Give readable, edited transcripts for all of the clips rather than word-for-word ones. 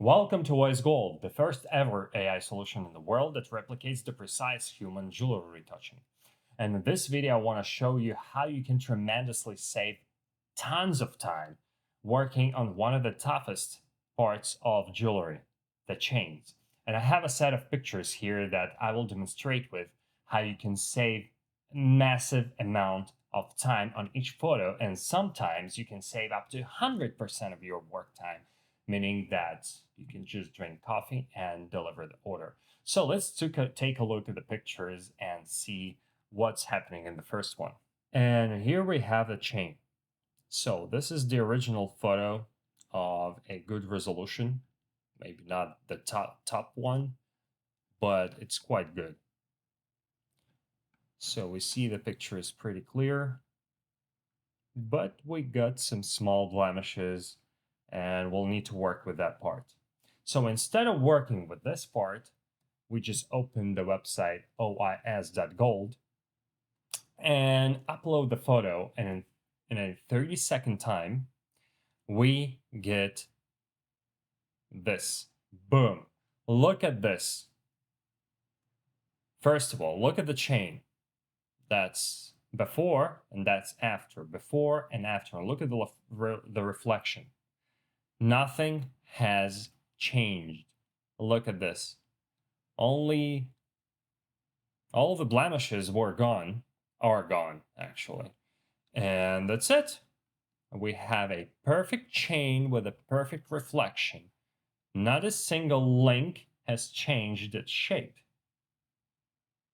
Welcome to OIS Gold, the first ever AI solution in the world that replicates the precise human jewelry retouching. And in this video, I want to show you how you can tremendously save tons of time working on one of the toughest parts of jewelry, the chains. And I have a set of pictures here that I will demonstrate with how you can save a massive amount of time on each photo. And sometimes you can save up to 100% of your work time, meaning that you can just drink coffee and deliver the order. So let's take a look at the pictures and see what's happening in the first one. And here we have the chain. So this is the original photo of a good resolution. Maybe not the top one, but it's quite good. So we see the picture is pretty clear, but we got some small blemishes and we'll need to work with that part. So instead of working with this part, we just open the website OIS.gold and upload the photo, and in a 30-second time, we get this. Boom. Look at this. First of all, look at the chain. That's before and that's after. Before and after. And look at the reflection. Nothing has changed. Look at this. Only all the blemishes are gone actually. And that's it. We have a perfect chain with a perfect reflection. Not a single link has changed its shape.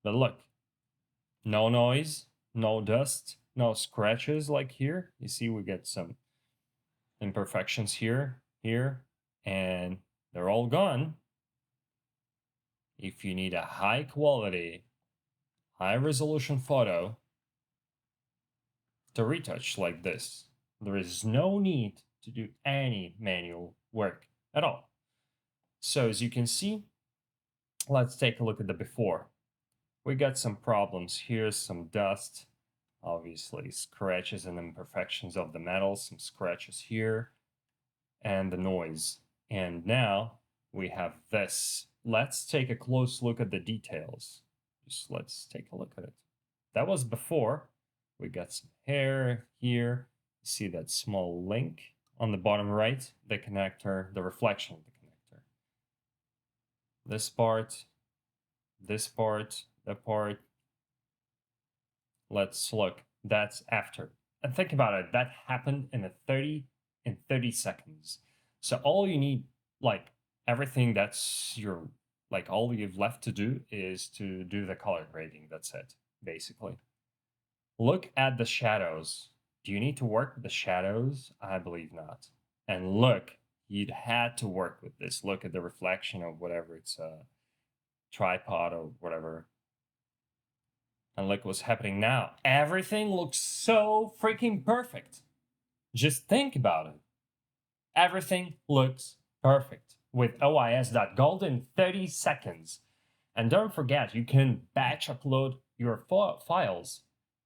But look, no noise, no dust, no scratches like here. You see we get some imperfections here, and they're all gone. If you need a high quality, high resolution photo to retouch like this, there is no need to do any manual work at all. So as you can see, let's take a look at the before. We got some problems here, some dust, obviously scratches and imperfections of the metal, some scratches here, and the noise. And now we have this. Let's take a close look at the details. Just let's take a look at it. That was before. We got some hair here. You see that small link on the bottom right, the connector, the reflection of the connector. This part, that part. Let's look. That's after. And think about it. That happened in 30 seconds. So all you need, like everything that's all you've left to do is to do the color grading. That's it, basically. Look at the shadows. Do you need to work with the shadows? I believe not. And look, you'd had to work with this. Look at the reflection of whatever it's a tripod or whatever. And look what's happening now. Everything looks so freaking perfect. Just think about it. Everything looks perfect with OIS.gold in 30 seconds. And don't forget, you can batch upload your files,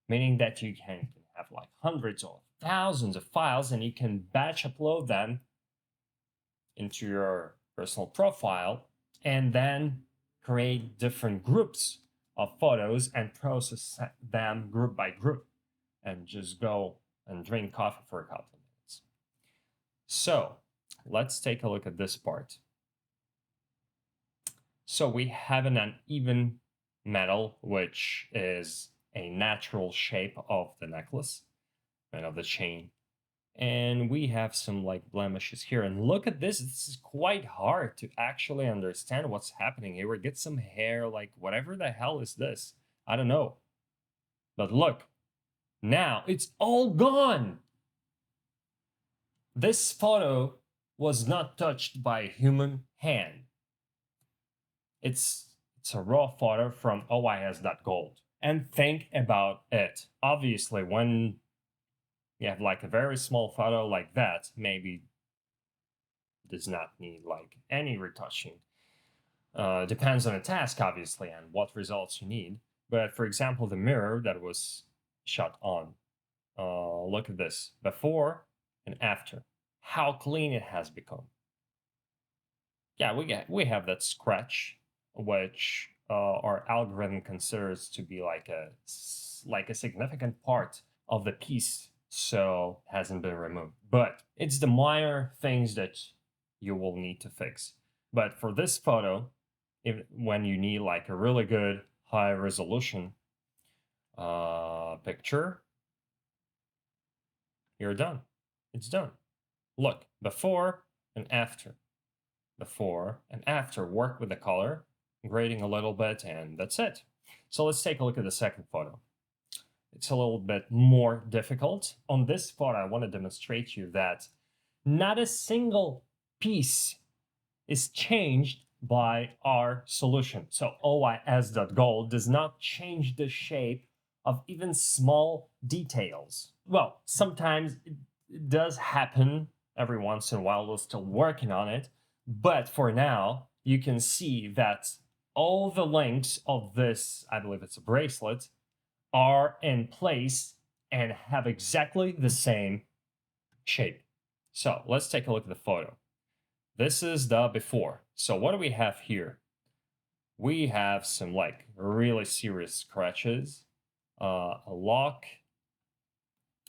meaning that you can have like hundreds or thousands of files and you can batch upload them into your personal profile and then create different groups of photos and process them group by group and just go and drink coffee for a couple of minutes. So let's take a look at this part. So we have an uneven metal, which is a natural shape of the necklace and of the chain. And we have some like blemishes here. And look at this. This is quite hard to actually understand what's happening here. We get some hair, like whatever the hell is this? I don't know. But look, now it's all gone. This photo was not touched by a human hand. It's a raw photo from OIS.gold. And think about it. Obviously, when you have like a very small photo like that, maybe does not need like any retouching. Depends on the task, obviously, and what results you need. But for example, the mirror that was shot on, look at this, before and after, how clean it has become. yeah, we have that scratch, which our algorithm considers to be like a significant part of the piece, so hasn't been removed. But it's the minor things that you will need to fix. But for this photo, when you need like a really good high resolution picture, you're done. It's done. Look, before and after. Before and after. Work with the color, grading a little bit, and that's it. So let's take a look at the second photo. It's a little bit more difficult. On this photo, I want to demonstrate to you that not a single piece is changed by our solution. So OIS.gold does not change the shape of even small details. Well, sometimes it does happen every once in a while. We're still working on it. But for now, you can see that all the links of this, I believe it's a bracelet, are in place and have exactly the same shape. So let's take a look at the photo. This is the before. So what do we have here? We have some like really serious scratches, a lock.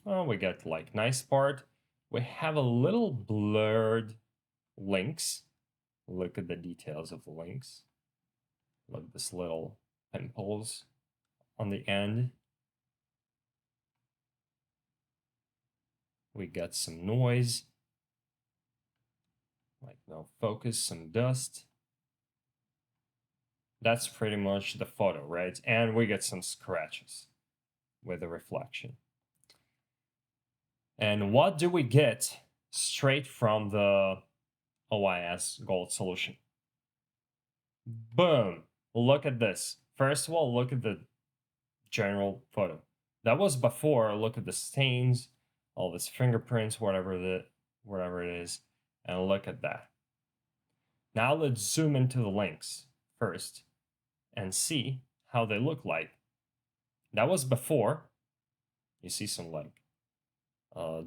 Oh, we got like nice part. We have a little blurred links. Look at the details of the links. Look at this little pimples on the end. We got some noise, like no focus, some dust. That's pretty much the photo, right? And we get some scratches with the reflection. And what do we get straight from the OIS gold solution? Boom. Look at this. First of all, look at the general photo. That was before. Look at the stains, all this fingerprints, whatever it is, and look at that. Now let's zoom into the links first and see how they look like. That was before. You see some like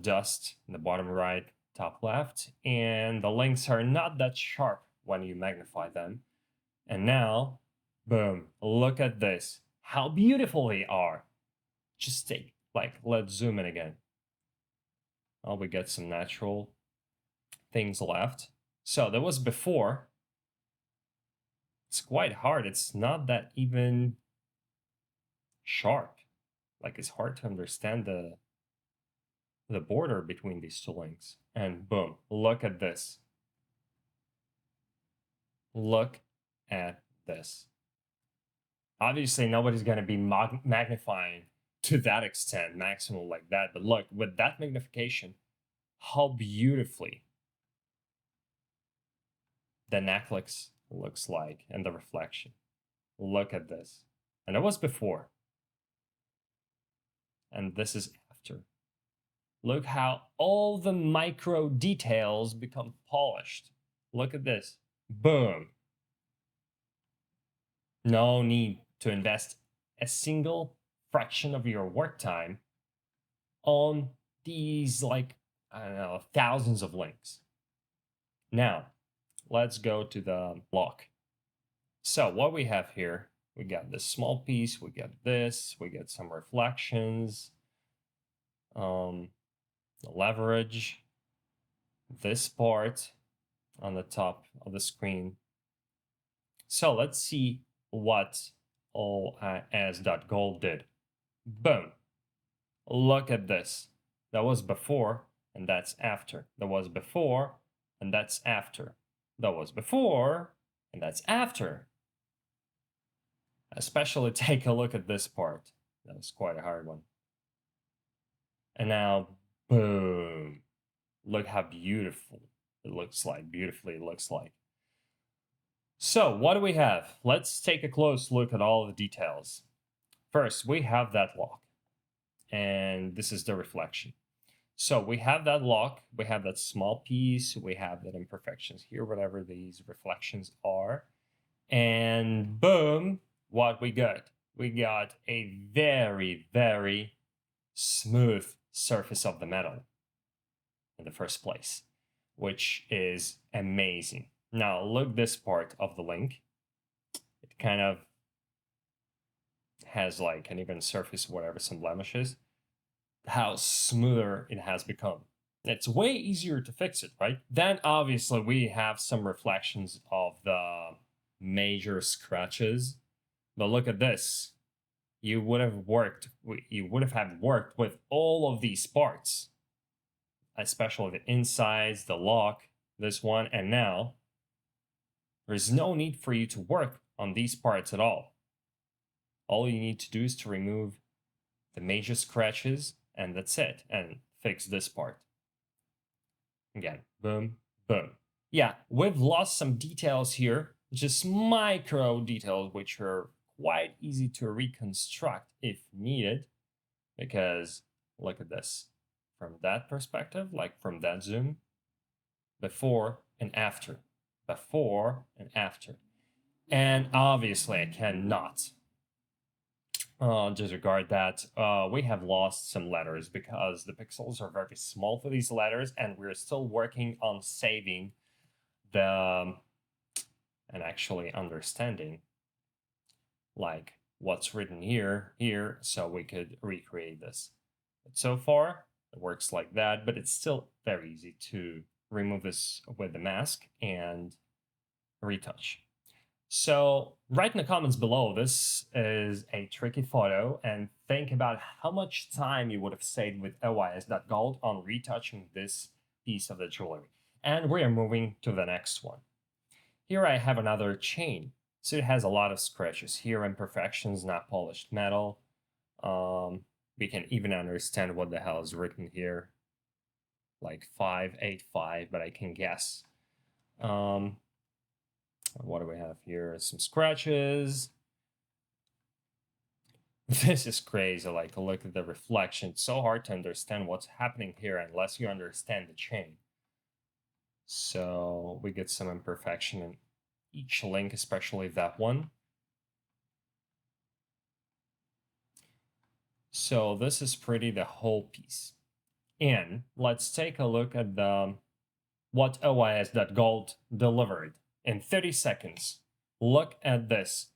dust in the bottom right, top left, and the links are not that sharp when you magnify them. And now, boom, look at this. How beautiful they are. Just take, like, let's zoom in again. Oh, we get some natural things left. So that was before. It's quite hard. It's not that even sharp. Like, it's hard to understand the border between these two links. And boom, look at this. Look at this. Obviously, nobody's going to be magnifying to that extent, maximum like that. But look, with that magnification, how beautifully the necklace looks like and the reflection. Look at this. And it was before. And this is after. Look how all the micro details become polished. Look at this. Boom. No need to invest a single fraction of your work time on these, like, I don't know, thousands of links. Now, let's go to the lock. So what we have here, we got this small piece, we got this, we get some reflections, the leverage, this part on the top of the screen. So let's see what OIS.gold did. Boom. Look at this. That was before, and that's after. That was before, and that's after. That was before, and that's after. Especially take a look at this part. That was quite a hard one. And now, boom. Look how beautiful it looks like. Beautifully it looks like. So what do we have? Let's take a close look at all the details. First, we have that lock. And this is the reflection. So we have that lock, we have that small piece, we have that imperfections here, whatever these reflections are. And boom, what we got? We got a very, very smooth surface of the metal in the first place, which is amazing, Now look this part of the link. It kind of has like an even surface, whatever, some blemishes. How smoother it has become. It's way easier to fix it, right? Then obviously we have some reflections of the major scratches. But look at this. You would have had worked with all of these parts, especially the insides, the lock, this one, and now there's no need for you to work on these parts at all. All you need to do is to remove the major scratches, and that's it, and fix this part. Again, boom, boom. Yeah, we've lost some details here, just micro details, which are quite easy to reconstruct if needed, because look at this. From that perspective, like from that zoom, before and after, before and after. And obviously I cannot disregard that. We have lost some letters because the pixels are very small for these letters, and we're still working on saving the and actually understanding like what's written here, so we could recreate this. But so far, it works like that, but it's still very easy to remove this with the mask and retouch. So write in the comments below, this is a tricky photo, and think about how much time you would have saved with OIS Gold on retouching this piece of the jewelry. And we are moving to the next one. Here I have another chain. So it has a lot of scratches here, imperfections, not polished metal. We can even understand what the hell is written here. Like 585, but I can guess. What do we have here? Some scratches. This is crazy. Like, look at the reflection. It's so hard to understand what's happening here unless you understand the chain. So we get some imperfection in each link, especially that one. So this is pretty the whole piece. And let's take a look at the what OIS Gold delivered in 30 seconds. Look at this.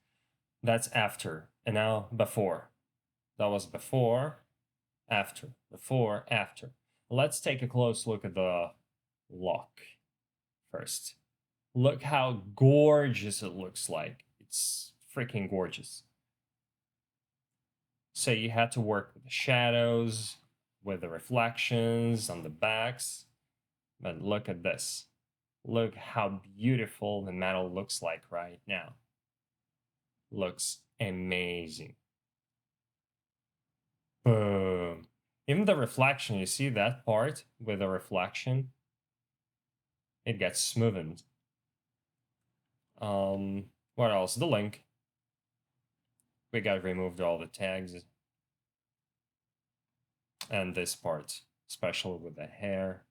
That's after, and now before. That was before, after, before, after. Let's take a close look at the lock first. Look how gorgeous it looks like. It's freaking gorgeous. So you had to work with the shadows, with the reflections on the backs. But look at this. Look how beautiful the metal looks like right now. Looks amazing. Boom. Even the reflection, you see that part with the reflection? It gets smoothened. What else? The link. We got removed all the tags. And this part, especially with the hair.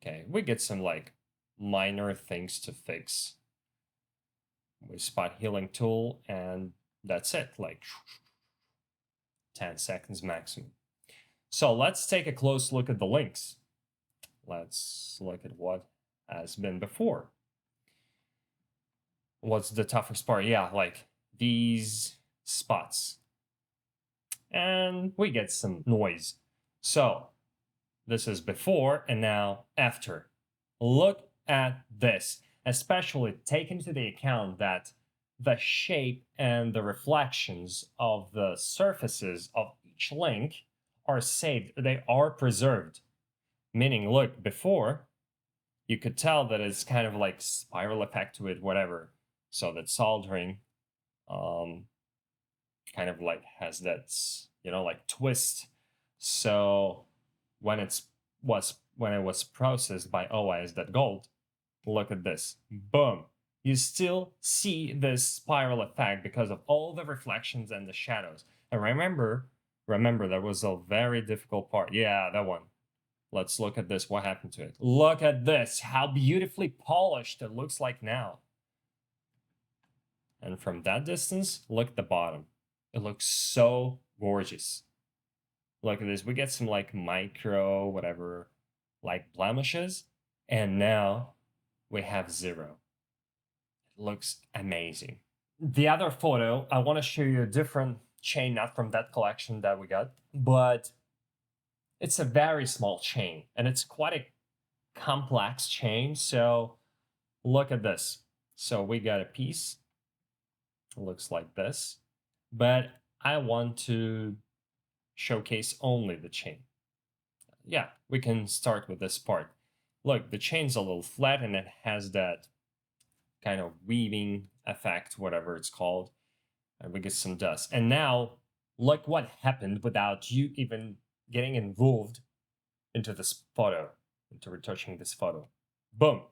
Okay, we get some like minor things to fix with spot healing tool, and that's it, like 10 seconds maximum. So let's take a close look at the links. Let's look at what has been before. What's the toughest part? Yeah, like these spots. And we get some noise. So this is before and now after. Look at this, especially take into the account that the shape and the reflections of the surfaces of each link are saved. They are preserved. Meaning, look, before, you could tell that it's kind of like spiral effect to it, whatever. So that soldering kind of like has that, like twist. So when it was processed by OIS Gold, look at this. Boom. You still see this spiral effect because of all the reflections and the shadows. And remember, that was a very difficult part. Yeah, that one. Let's look at this. What happened to it? Look at this. How beautifully polished it looks like now. And from that distance, look at the bottom. It looks so gorgeous. Look at this. We get some like micro, whatever, like blemishes. And now we have 0. It looks amazing. The other photo, I want to show you a different chain, not from that collection that we got, but it's a very small chain and it's quite a complex chain. So look at this. So we got a piece, it looks like this, but I want to showcase only the chain. Yeah, we can start with this part. Look, the chain's a little flat and it has that kind of weaving effect, whatever it's called, and we get some dust. And now, look what happened without you even getting involved into this photo, into retouching this photo. Boom.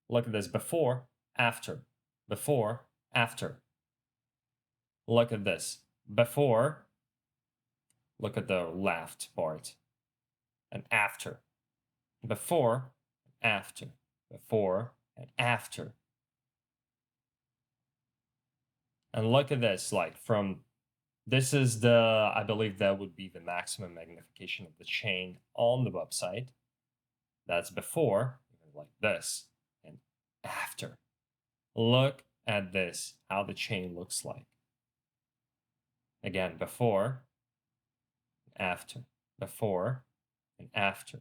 Look at this before, after, before, after. Look at this before, look at the left part, and after. Before, after, before, and after. And look at this, like from, this is the, I believe that would be the maximum magnification of the chain on the website. That's before, like this, and after. Look at this, how the chain looks like. Again, before, after, before, and after.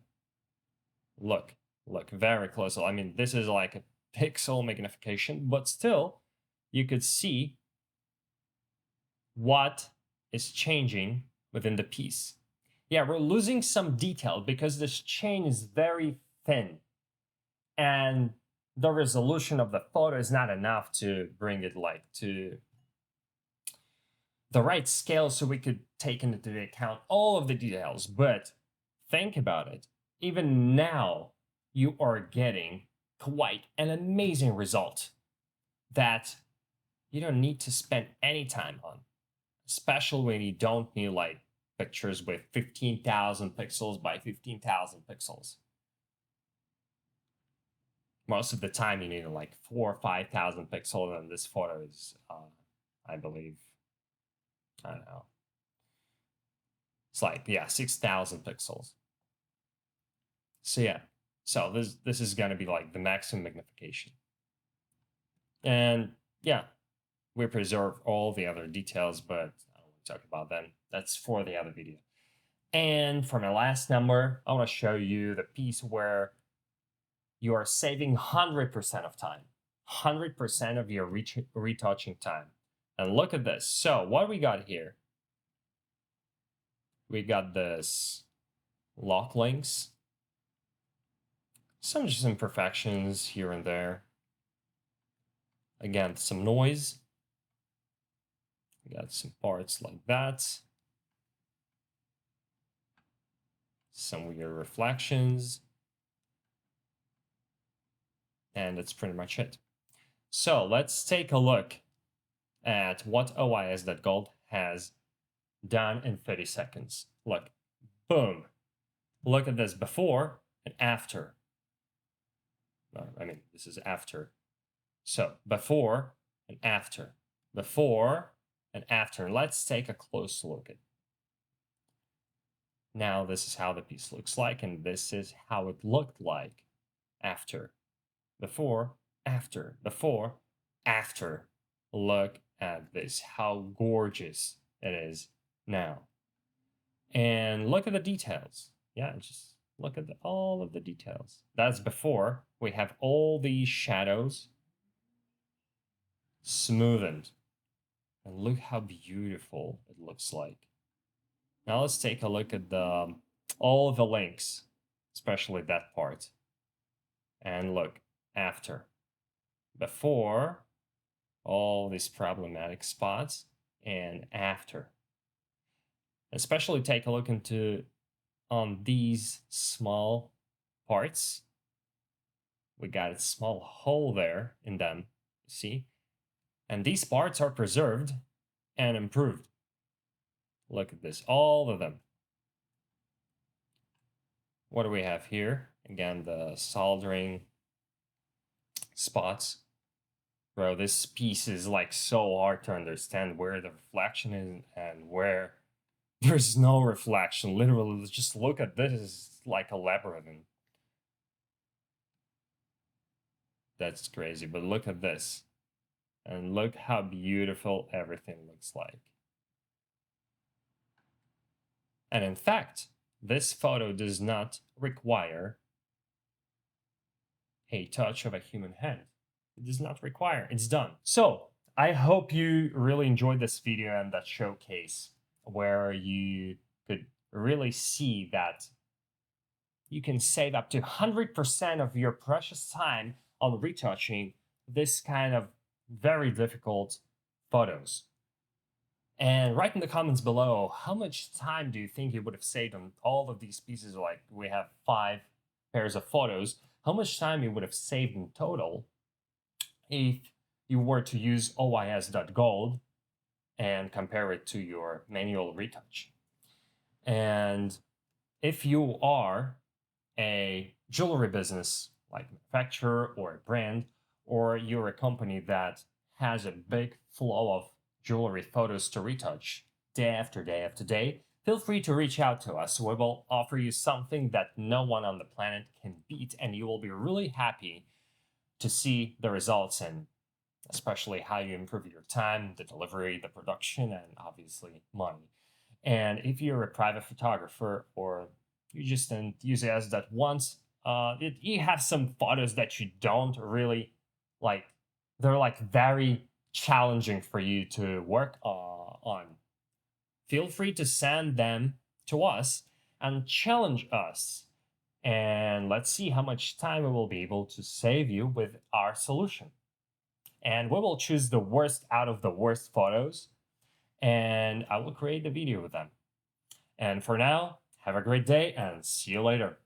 Look, very close. I mean, this is like a pixel magnification, but still, you could see what is changing within the piece. Yeah, we're losing some detail because this chain is very thin and the resolution of the photo is not enough to bring it like to the right scale so we could take into account all of the details. But think about it. Even now, you are getting quite an amazing result that you don't need to spend any time on, especially when you don't need like pictures with 15,000 pixels by 15,000 pixels. Most of the time you need like 4,000 or 5,000 pixels, and this photo is, I believe, I don't know. It's like, yeah, 6,000 pixels. So yeah, so this is gonna be like the maximum magnification. And yeah, we preserve all the other details, but I don't want to talk about them. That's for the other video. And for my last number, I want to show you the piece where you are saving 100% of time, 100% of your retouching time. And look at this. So what we got here, we got this lock links, some just imperfections here and there. Again, some noise. We got some parts like that. Some weird reflections. And that's pretty much it. So let's take a look at what OIS Gold has done in 30 seconds. Look, boom. Look at this before and after. I mean, this is after. So before and after. Before and after. Let's take a close look at it. Now this is how the piece looks like, and this is how it looked like after. Before, after, before, after. Look at this, how gorgeous it is now. And look at the details. Yeah, just look at all of the details. That's before. We have all these shadows smoothened. And look how beautiful it looks like. Now let's take a look at the all of the links, especially that part. And look, after. Before, all these problematic spots, and after. Especially take a look into on these small parts. We got a small hole there in them, see? And these parts are preserved and improved. Look at this, all of them. What do we have here? Again, the soldering spots. Bro, this piece is like so hard to understand where the reflection is and where there's no reflection. Literally, just look at this. It's like a labyrinth. That's crazy. But look at this. And look how beautiful everything looks like. And in fact, this photo does not require a touch of a human hand. It does not require, it's done. So I hope you really enjoyed this video and that showcase where you could really see that you can save up to 100% of your precious time on retouching this kind of very difficult photos. And write in the comments below, how much time do you think you would have saved on all of these pieces? Like we have 5 pairs of photos. How much time you would have saved in total if you were to use OIS.gold and compare it to your manual retouch? And if you are a jewelry business like manufacturer or a brand, or you're a company that has a big flow of jewelry photos to retouch day after day after day, feel free to reach out to us. We will offer you something that no one on the planet can beat, and you will be really happy to see the results and especially how you improve your time, the delivery, the production, and obviously money. And if you're a private photographer or you just an enthusiast that wants, you have some photos that you don't really like, they're like very challenging for you to work on. Feel free to send them to us and challenge us. And let's see how much time we will be able to save you with our solution. And we will choose the worst out of the worst photos and I will create the video with them. And for now, have a great day and see you later.